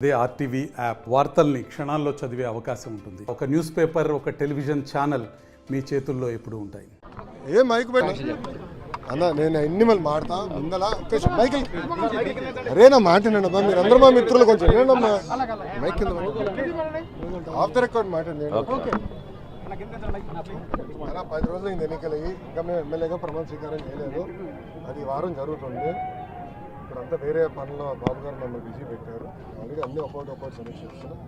అదే RTV app వార్తల్ని క్షణాల్లో చదివే అవకాశం ఉంటుంది. ఒక న్యూస్ పేపర్, ఒక టెలివిజన్ ఛానల్ మీ చేతుల్లో ఎప్పుడు ఉంటాయి. ఏ మైక్ అన్న నేను ఎన్ని మళ్ళీ మాడతా ముందల మైకిల్ అరే నా మాట్లాడినబ్బా మీరు అందరూ మా మిత్రులు కొంచెం ఏంటమ్మా మైక్ కింద ఆఫ్ ద రికార్డ్ మాట్లాడి అలా 10 రోజులు అయింది ఎన్నికలయ్యి ఇంకా మేము ఎమ్మెల్యేగా ప్రమాణ స్వీకారం చేయలేదు. అది వారం జరుగుతుంది. ఇప్పుడంతా వేరే పనుల్లో బాబు గారు మమ్మల్ని బిజీ పెట్టారు. ఆల్రెడీ అన్నీ ఒక్కొక్కటి సమీక్షిస్తున్నాం.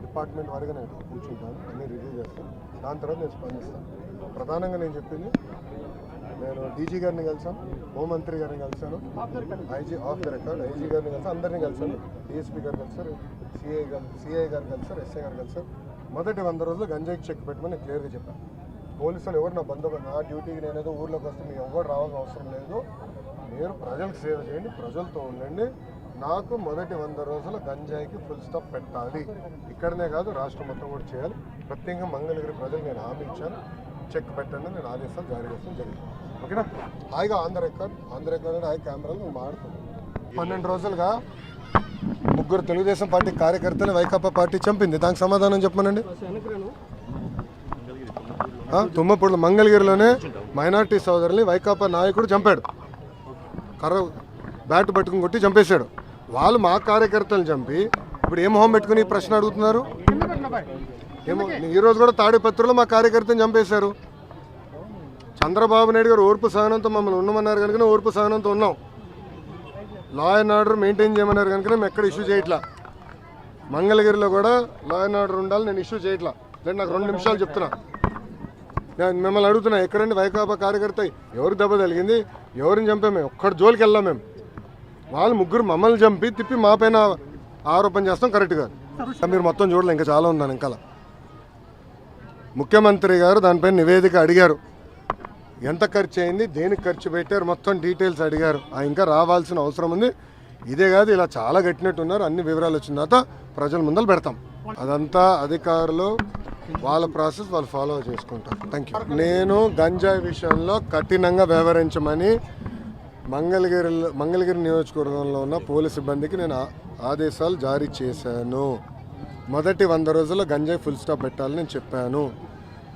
డిపార్ట్మెంట్ వారిగా నేను కూర్చుంటాను, అన్నీ రివ్యూ చేస్తాను. దాని తర్వాత నేను స్పందిస్తాను. ప్రధానంగా నేను చెప్పింది, నేను డీజీ గారిని కలిసాను, హోంమంత్రి గారిని కలిసాను, IG off the record IG గారిని కలిసాను, అందరినీ కలిసాను, డిఎస్పీ గారు కలిసారు, సిఐ గారు కలిసారు, ఎస్ఐ గారు కలిసారు. మొదటి 100 రోజులు గంజాయికి చెక్ పెట్టమని నేను క్లియర్గా చెప్పాను. పోలీసులు ఎవరు నా బందోబస్తు నా డ్యూటీకి నేనేదో ఊర్లోకి వస్తే మీకు ఎవరు రావాల్సిన అవసరం లేదు. మీరు ప్రజలకు సేవ చేయండి, ప్రజలతో ఉండండి. నాకు మొదటి 100 రోజుల గంజాయికి ఫుల్ స్టాప్ పెట్టాలి. ఇక్కడనే కాదు రాష్ట్రం మొత్తం కూడా చేయాలి. ప్రత్యేకంగా మంగళగిరి ప్రజలు నేను హామీ ఇచ్చాను. చెక్ పెట్టండి, నేను ఆదేశాలు జారీ చేస్తాను జరిగింది. ఓకేనా? హాయిగా ఆన్ ద రికార్డ్ అంటే హాయి కెమెరాలు నేను మాడుతున్నాను. 12 రోజులుగా 3 తెలుగుదేశం పార్టీ కార్యకర్తలు వైకాపా పార్టీ చంపింది. దానికి సమాధానం చెప్పమనండి. తుమ్మపూడిలో మంగళగిరిలోనే మైనార్టీ సోదరుల్ని వైకాపా నాయకుడు చంపాడు. కర్ర బ్యాట్ పట్టుకుని కొట్టి చంపేశాడు. వాళ్ళు మా కార్యకర్తలను చంపి ఇప్పుడు ఏం మొహం పెట్టుకుని ఈ ప్రశ్న అడుగుతున్నారు? ఏమో ఈరోజు కూడా తాడిపత్రిలో మా కార్యకర్తను చంపేశారు. చంద్రబాబు నాయుడు గారు ఓర్పు సహనంతో మమ్మల్ని ఉండమన్నారు కనుక ఓర్పు సహనంతో ఉన్నాం. లా అండ్ ఆర్డర్ మెయింటైన్ చేయమన్నారు కనుక మేము ఎక్కడ ఇష్యూ చేయట్లా. మంగళగిరిలో కూడా లా అండ్ ఆర్డర్ ఉండాలి, నేను ఇష్యూ చేయట్లా. లేదు నాకు 2 నిమిషాలు చెప్తున్నా. నేను మిమ్మల్ని అడుగుతున్నా, ఎక్కడండి వైకాపా కార్యకర్త ఎవరు దెబ్బ తగిలింది, ఎవరిని చంపాము? ఒక్కడి జోలికి వెళ్ళాం మేము. వాళ్ళు 3 మమ్మల్ని చంపి తిప్పి మా పైన ఆరోపణ చేస్తాం కరెక్ట్ కాదు. మీరు మొత్తం చూడలే, ఇంకా చాలా ఉందని. ఇంకా ముఖ్యమంత్రి గారు దానిపైన నివేదిక అడిగారు. ఎంత ఖర్చు అయింది, దేనికి ఖర్చు పెట్టారు, మొత్తం డీటెయిల్స్ అడిగారు. ఇంకా రావాల్సిన అవసరం ఉంది. ఇదే కాదు, ఇలా చాలా కట్టినట్టున్నారు. అన్ని వివరాలు వచ్చిన తర్వాత ప్రజల ముందర పెడతాం. అదంతా అధికారులు వాళ్ళ ప్రాసెస్ వాళ్ళు ఫాలో చేసుకుంటారు. Thank you. నేను గంజాయి విషయంలో కఠినంగా వ్యవహరించమని మంగళగిరి నియోజకవర్గంలో ఉన్న పోలీస్ సిబ్బందికి నేను ఆదేశాలు జారీ చేశాను. మొదటి 100 రోజుల్లో గంజాయి ఫుల్ స్టాప్ పెట్టాలని నేను చెప్పాను.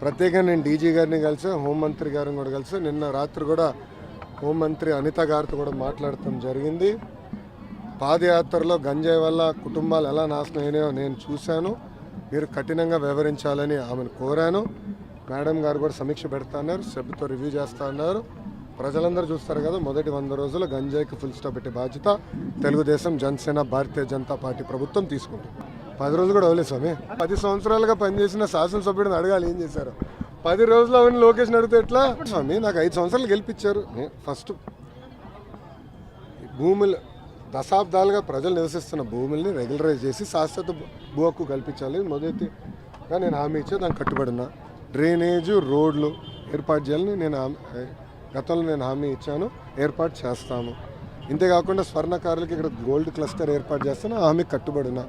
ప్రత్యేకంగా నేను డీజీ గారిని కలిసి హోంమంత్రి గారిని కూడా కలిసి నిన్న రాత్రి కూడా హోంమంత్రి అనిత గారితో కూడా మాట్లాడటం జరిగింది. పాదయాత్రలో గంజాయి వల్ల కుటుంబాలు ఎలా నాశనం అయినాయో నేను చూశాను. మీరు కఠినంగా వ్యవహరించాలని ఆమెను కోరాను. మేడం గారు కూడా సమీక్ష పెడతా అన్నారు, సభ్యుతో రివ్యూ చేస్తా అన్నారు. ప్రజలందరూ చూస్తారు కదా, మొదటి 100 రోజులు గంజాయికి ఫుల్ స్టాప్ పెట్టే బాధ్యత తెలుగుదేశం, జనసేన, భారతీయ జనతా పార్టీ ప్రభుత్వం తీసుకుంటుంది. 10 రోజులు కూడా అవ్వలేదు స్వామి. 10 సంవత్సరాలుగా పనిచేసిన శాసనసభ్యుడిని అడగాలి ఏం చేశారు. 10 రోజులు అవన్నీ లోకేష్ని అడిగితే ఎట్లా స్వామి? నాకు 5 సంవత్సరాలు గెలిపించారు. ఫస్ట్ భూములు దశాబ్దాలుగా ప్రజలు నివసిస్తున్న భూముల్ని రెగ్యులరైజ్ చేసి శాశ్వత భూ హక్కు కల్పించాలి మొదటిగా నేను హామీ ఇచ్చే దానికి కట్టుబడిన. డ్రైనేజు, రోడ్లు ఏర్పాటు చేయాలని గతంలో నేను హామీ ఇచ్చాను, ఏర్పాటు చేస్తాను. ఇంతేకాకుండా స్వర్ణకారులకి ఇక్కడ గోల్డ్ క్లస్టర్ ఏర్పాటు చేస్తాను, హామీ కట్టుబడిన.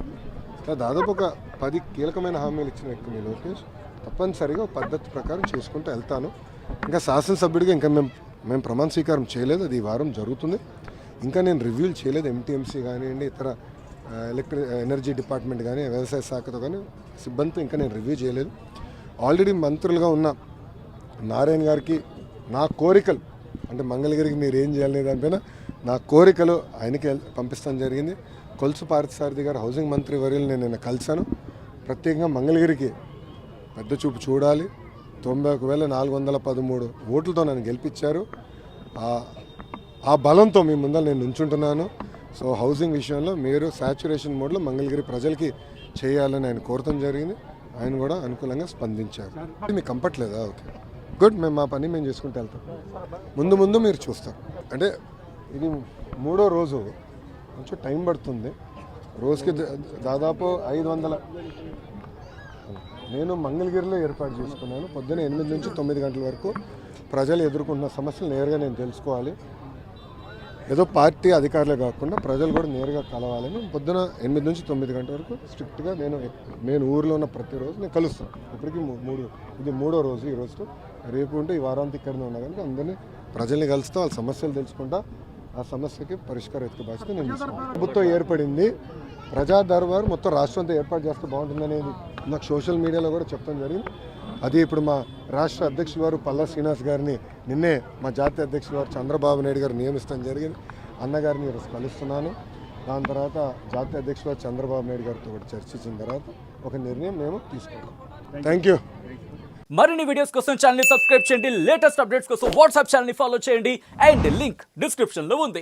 దాదాపు ఒక 10 కీలకమైన హామీలు ఇచ్చిన వ్యక్తి మీ లోకేష్. తప్పనిసరిగా పద్ధతి ప్రకారం చేసుకుంటూ వెళ్తాను. ఇంకా శాసనసభ్యుడిగా ఇంకా మేము ప్రమాణ స్వీకారం చేయలేదు, అది ఈ వారం జరుగుతుంది. ఇంకా నేను రివ్యూలు చేయలేదు. ఎంటీఎంసీ కానివ్వండి, ఇతర ఎనర్జీ డిపార్ట్మెంట్ కానీ, వ్యవసాయ శాఖతో కానీ సిబ్బందితో ఇంకా నేను రివ్యూ చేయలేదు. ఆల్రెడీ మంత్రులుగా ఉన్న నారాయణ గారికి నా కోరికలు, అంటే మంగళగిరికి మీరు ఏం చేయాలనే దానిపైన నా కోరికలు ఆయనకి పంపిస్తాను జరిగింది. కొలుసు పార్థసారథి గారు హౌసింగ్ మంత్రి వర్యులు నేను నిన్న కలిశాను. ప్రత్యేకంగా మంగళగిరికి పెద్ద చూపు చూడాలి. 91,413 ఓట్లతో నన్ను గెలిపించారు. ఆ బలంతో మీ ముందర నేను నుంచుంటున్నాను. సో హౌసింగ్ విషయంలో మీరు సాచ్యురేషన్ మోడ్లో మంగళగిరి ప్రజలకి చేయాలని ఆయన కోరటం జరిగింది. ఆయన కూడా అనుకూలంగా స్పందించారు. మీకు కంపట్లేదా? Okay, good. మేము మా పని మేము చేసుకుంటూ వెళ్తాం. ముందు మీరు చూస్తారు. అంటే ఇది 3వ రోజు, కొంచెం టైం పడుతుంది. రోజుకి దాదాపు 500. నేను మంగళగిరిలో ఏర్పాటు చేసుకున్నాను. పొద్దున్న 8 నుంచి 9 గంటల వరకు ప్రజలు ఎదుర్కొంటున్న సమస్యలు నేరుగా నేను తెలుసుకోవాలి. ఏదో పార్టీ అధికారులే కాకుండా ప్రజలు కూడా నేరుగా కలవాలని పొద్దున 8 నుంచి 9 గంటల వరకు స్ట్రిక్ట్గా నేను ఊరిలో ఉన్న ప్రతిరోజు నేను కలుస్తాను. ఇప్పటికీ ఇది 3వ రోజు. ఈ రోజుతో రేపు ఉంటే ఈ వారాంతం ఇక్కడనే ఉన్నా కనుక అందరినీ ప్రజల్ని కలుస్తూ వాళ్ళ సమస్యలు తెలుసుకుంటా ఆ సమస్యకి పరిష్కారం ఎత్తుకు బాధ్యత నేను తీసుకున్నాను. ప్రభుత్వం ఏర్పడింది, ప్రజా దర్బార్ మొత్తం రాష్ట్రం అంతా ఏర్పాటు చేస్తే బాగుంటుందనేది నాకు సోషల్ మీడియాలో కూడా చెప్పడం జరిగింది. అది ఇప్పుడు మా రాష్ట్ర అధ్యక్షులు వారు పల్లా శ్రీనివాస్ గారిని నిన్నే మా జాతీయ అధ్యక్షులు వారు చంద్రబాబు నాయుడు గారు నియమిస్తాం జరిగింది. అన్నగారిని ఈరోజు కలుస్తున్నాను. దాని తర్వాత జాతీయ అధ్యక్షులు వారు చంద్రబాబు నాయుడు గారితో కూడా చర్చించిన తర్వాత ఒక నిర్ణయం మేము తీసుకుంటాం. Thank you. మరిన్ని వీడియోస్ కోసం ఛానల్ ని సబ్స్క్రైబ్ చేయండి. లేటెస్ట్ అప్డేట్స్ కోసం వాట్సాప్ ఛానల్ ని ఫాలో చేయండి. అండ్ లింక్ డిస్క్రిప్షన్ లో ఉంది.